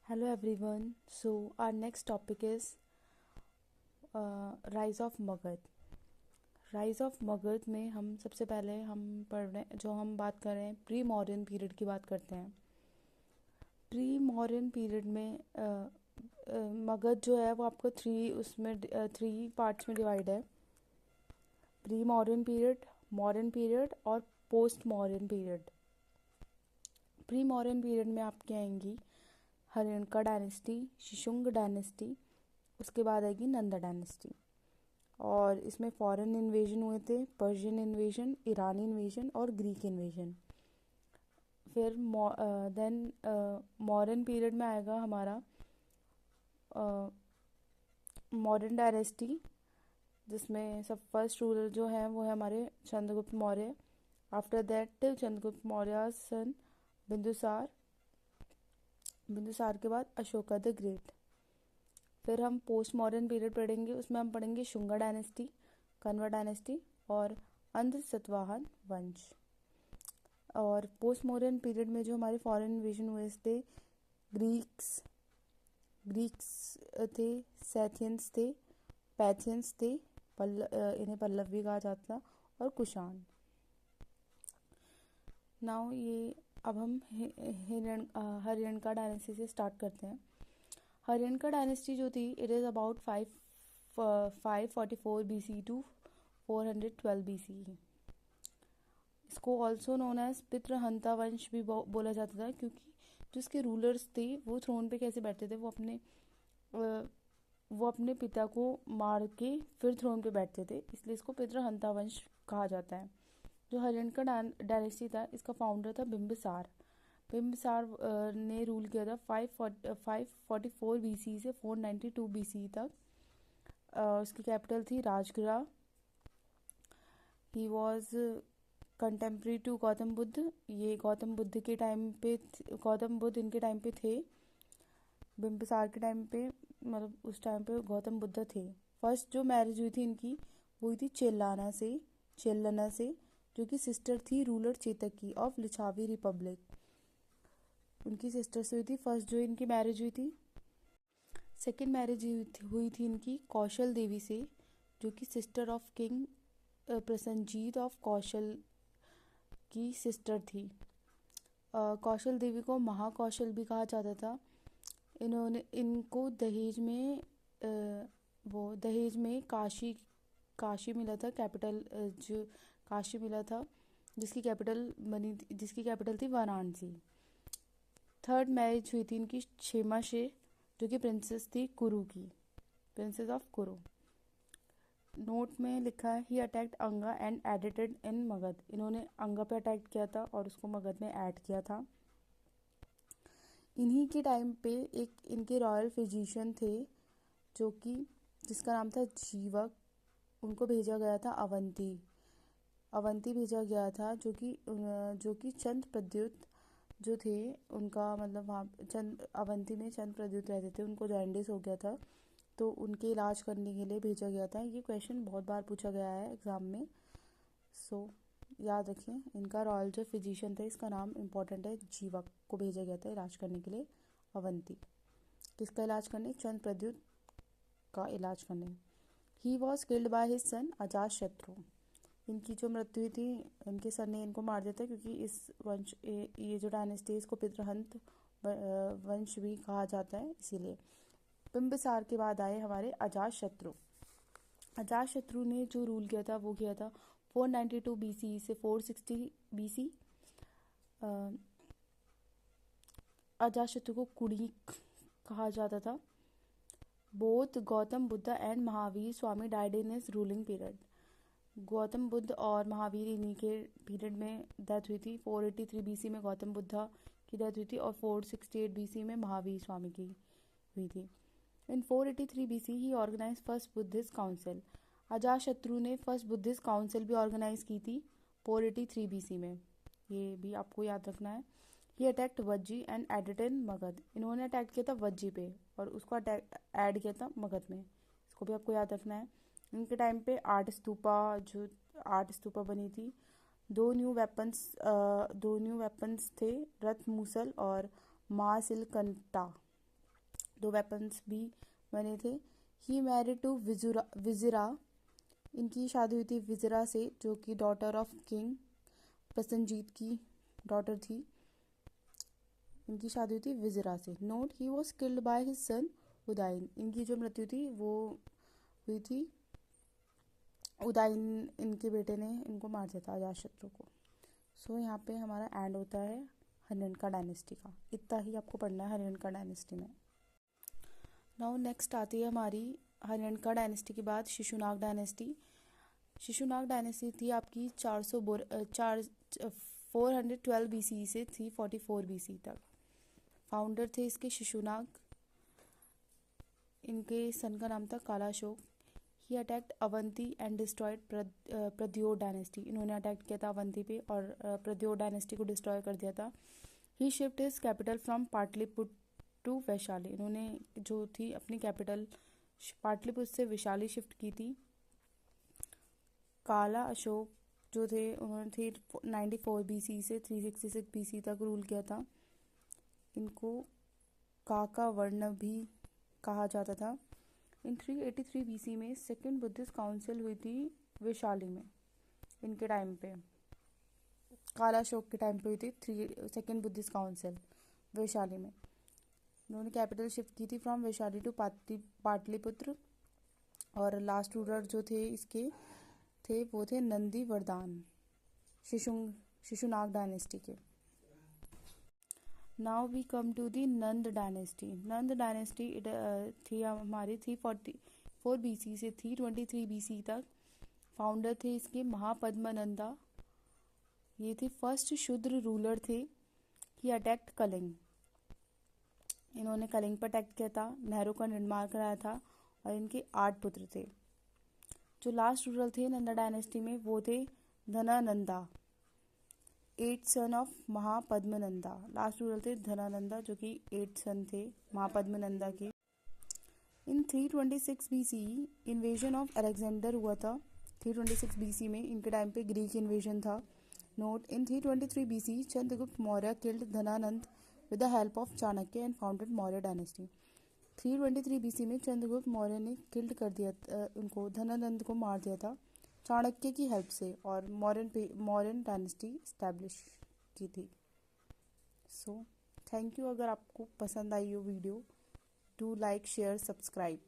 Hello everyone. So our next topic is rise of Magadh. Rise of Magadh में हम सबसे पहले हम पढ़ रहे जो हम बात कर रहे हैं प्री मॉडर्न पीरियड की बात करते हैं। प्री मॉडर्न पीरियड में मगध जो है वो आपको थ्री पार्ट्स में डिवाइड है। प्री मॉडर्न पीरियड और post modern period. Pre modern period में आपके आएंगी हर्यनका डायनेस्टी, शिशुंग डायनेस्टी, उसके बाद आएगी नंदा डायनेस्टी। और इसमें फॉरेन इन्वेजन हुए थे, पर्शियन इन्वेजन, ईरानी इन्वेजन और ग्रीक इन्वेजन। फिर देन मॉडर्न पीरियड में आएगा हमारा मॉडर्न डायनेस्टी, जिसमें सब फर्स्ट रूलर जो है वो है हमारे चंद्रगुप्त मौर्य। आफ्टर दैट चंद्रगुप्त मौर्य सन बिंदुसार, बिंदुसार के बाद अशोका द ग्रेट। फिर हम पोस्ट मॉडर्न पीरियड पढ़ेंगे, उसमें हम पढ़ेंगे शुंगा डायनेस्टी, कन्वा डायनेस्टी और अंध सतवाहन वंश। और पोस्ट मॉडर्न पीरियड में जो हमारे फॉरेन इन्वेजन हुए थे, ग्रीक्स ग्रीक्स थे, सैथियंस थे, पैथियंस थे, इन्हें पल्लव भी कहा जाता था, और कुषाण। नाउ ये अब हम हरियणका डायनेस्टी से स्टार्ट करते हैं। हरियणका डायनेस्टी जो थी it is about 544 BC to 412 BC। इसको ऑल्सो नोन एज पितृहंता वंश भी बोला जाता था, क्योंकि जो इसके रूलर्स थे वो थ्रोन पे कैसे बैठते थे, वो अपने पिता को मार के फिर थ्रोन पे बैठते थे, इसलिए इसको पितृहंता वंश कहा जाता है। जो हरियणका डायनेस्टी था इसका फाउंडर था बिम्बिसार। बिम्बिसार ने रूल किया था 544 BC से 492 BC तक। उसकी कैपिटल थी Rajgriha. He was contemporary to Gautam Buddha. ये गौतम बुद्ध के टाइम पे, गौतम बुद्ध इनके टाइम पे थे, बिम्बिसार के टाइम पे, मतलब उस टाइम पे गौतम बुद्ध थे। फर्स्ट जो मैरिज हुई थी इनकी वो हुई थी चेल्लना से, जो कि सिस्टर थी रूलर चेतक की ऑफ लिछावी रिपब्लिक। उनकी सिस्टर से हुई थी फर्स्ट जो इनकी मैरिज हुई थी। सेकेंड मैरिज हुई थी इनकी कौशल देवी से, जो कि sister of king Prasenjit of Kaushal की सिस्टर थी। कौशल देवी को महाकौशल भी कहा जाता था। इनको दहेज में काशी मिला था, कैपिटल जो काशी मिला था, जिसकी कैपिटल थी वाराणसी। थर्ड मैरिज हुई थी इनकी क्षेमा से, जो कि प्रिंसेस थी कुरु की, प्रिंसेस ऑफ कुरु। नोट में लिखा है ही अटैक्ड अंगा एंड एडिटेड इन मगध। इन्होंने अंगा पे अटैक किया था और उसको मगध में ऐड किया था। इन्हीं के टाइम पे एक इनके रॉयल फिजिशियन थे जिसका नाम था जीवक। उनको भेजा गया था अवंती भेजा गया था, जो कि चंद प्रद्युत जो थे उनका, मतलब वहाँ अवंती में चंद प्रद्युत रहते थे, उनको जॉन्डिस हो गया था, तो उनके इलाज करने के लिए भेजा गया था। ये क्वेश्चन बहुत बार पूछा गया है एग्ज़ाम में, सो याद रखिए। इनका रॉयल जो फिजिशियन था इसका नाम इम्पोर्टेंट है, जीवक को भेजा गया था इलाज करने के लिए अवंती। किसका इलाज करने? चंद प्रद्युत का इलाज करने। He was killed by his son Ajatashatru. इनकी जो मृत्यु हुई थी, इनके सर ने इनको मार दिया था, क्योंकि ये जो डायनेस्टी इसको पितृहंत वंश भी कहा जाता है, इसीलिए। बिम्बिसार के बाद आए हमारे अजात शत्रु ने जो रूल किया था वो किया था 492 BC से 460 BC। अजातशत्रु को कुड़ी कहा जाता था। Both Gautam Buddha and Mahavir Swami died in his ruling period. Gautam Buddha और महावीर इन्हीं के पीरियड में डेथ हुई थी। 483 BC में गौतम बुद्ध की डेथ हुई थी और 468 BC में महावीर स्वामी की हुई थी। In 483 BC he organise first Buddhist council. Ajatashatru ने फर्स्ट बुद्धिस्ट काउंसिल भी ऑर्गेनाइज की थी 483 BC में, ये भी आपको याद रखना है। He attacked Vajji and added in Magadha. इन्होंने अटैक किया था वज्जी पे और उसको ऐड किया था मगध में, इसको भी आपको याद रखना है। इनके टाइम पे आठ स्तूपा बनी थी। दो न्यू वेपन्स थे, रथ मूसल और मासिलकंटा। 2 वेपन्स भी बने थे। ही मैरिड टू विजिरा, इनकी शादी हुई थी विजिरा से, जो कि डॉटर ऑफ किंग प्रसन्नजीत की डॉटर थी। इनकी शादी हुई थी विजिरा से। Note, he was killed by his son Udayin, इनकी जो मृत्यु थी वो हुई थी उदाइन, इनके बेटे ने इनको मार दिया था, अजातशत्रु को। सो यहाँ पे हमारा एंड होता है हरियणका डायनेस्टी का। इतना ही आपको पढ़ना है हरियणका डायनेस्टी में। नाउ नेक्स्ट आती है हमारी हरियणका डायनेस्टी के बाद शिशुनाग डायनेस्टी। शिशुनाग डायनेस्टी थी आपकी 412 BC से 344 BC तक। फाउंडर थे इसके शिशुनाग, इनके सन का नाम था Kalashoka. He attacked Avanti and destroyed Pradyota dynasty, इन्होंने अटैक किया था अवंती पे और प्रद्योत डायनेस्टी को डिस्ट्रॉय कर दिया था। He shift his capital from Pataliputra to Vaishali, इन्होंने जो थी अपनी कैपिटल पाटलिपुत्र से वैशाली शिफ्ट की थी। काला अशोक जो थे उन्होंने 394 BC से 366 BC तक रूल किया था। इनको काका वर्ण भी कहा जाता था। इन 383 BC में सेकेंड बुद्धिस्ट काउंसिल हुई थी वैशाली में। इनके टाइम पे काला अशोक के टाइम पे हुई थी सेकेंड बुद्धिस्ट काउंसिल वैशाली में। उन्होंने कैपिटल शिफ्ट की थी फ्रॉम वैशाली टू पाटलिपुत्र। और लास्ट रूलर जो थे इसके थे वो थे नंदी वरदान, शिशुनाग डायनेस्टी के। Now we come to the Nanda dynasty. Nanda dynasty थी हमारी 344 BC से 323 BC तक। फाउंडर थे इसके महापद्मनंदा, ये थे फर्स्ट शूद्र रूलर थे। ही अटैक्ट कलिंग, इन्होंने कलिंग पर अटैक किया था, नेहरू का निर्माण कराया था और इनके 8 पुत्र थे। जो लास्ट रूलर थे नंदा डायनेस्टी में वो थे धनानंदा, 8 सन ऑफ महापद्मनंदा। लास्ट रूलर थे धनानंदा जो कि 8 सन थे महापद्मनंदा के। इन 326 BC इन्वेजन ऑफ अलेक्जेंडर हुआ था। 326 BC में इनके टाइम पे ग्रीक इन्वेजन था। Note, in 323 BC Chandragupta Maurya killed Dhanananda with the help of Chanakya and founded Maurya dynasty. 323 BC में चंद्रगुप्त मौर्य ने किल्ड कर दिया उनको, धनानंद को मार दिया था चाणक्य की हेल्प से, और मौर्यन डायनेस्टी इस्टेब्लिश की थी। So thank you. अगर आपको पसंद आई हो video, do like share subscribe.